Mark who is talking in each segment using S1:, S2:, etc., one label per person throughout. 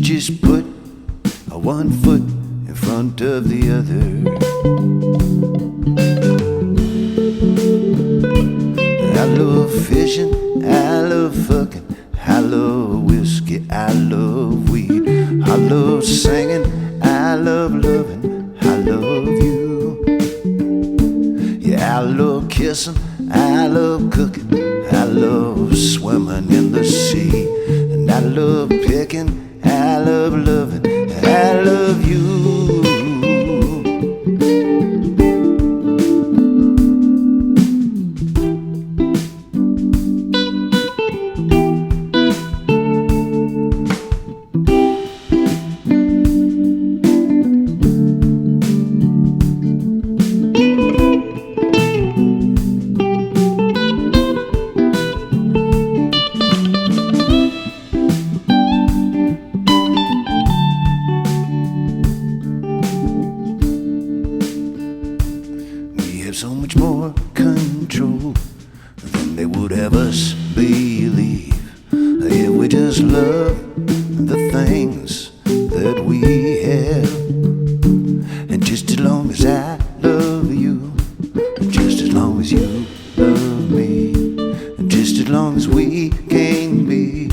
S1: just put one foot in front of the other. I love fishing, I love fucking, I love whiskey, I love weed, I love singing, I love loving, I love you. Yeah, I love kissing, I love cooking, I love swimming in the sea, and I love picking, I love loving, I love you. So much more control than they would have us believe if we just love the things that we have. And just as long as I love you, just as long as you love me, and just as long as we can be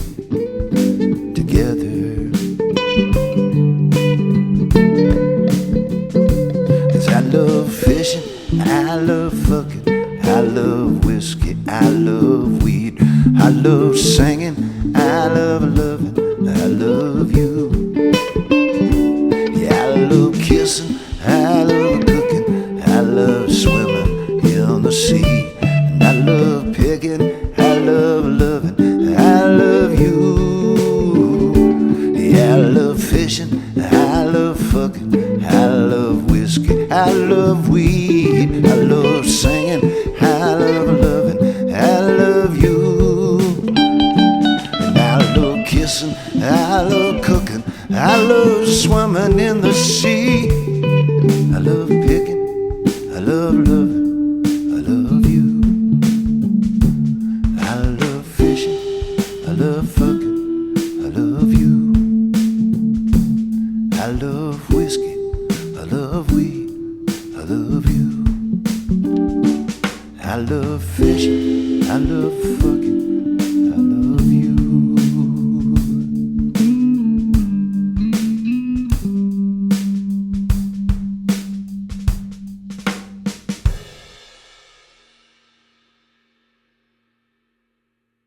S1: together. 'Cause I love fishing, I love fucking, I love whiskey, I love weed, I love singing, I love loving, I love you. Yeah, I love kissing, I love cooking, I love swimming in the sea, and I love picking, I love loving, I love you. Yeah, I love fishing, I love fucking, I love whiskey, I love weed, I love singing, I love loving, I love you. And I love kissing, I love cooking, I love swimming in the sea, I love picking, I love loving, I love you. I love fishing, I love fucking, I love you. I love whiskey, I love weed, I love you. I love fishing, I love fucking,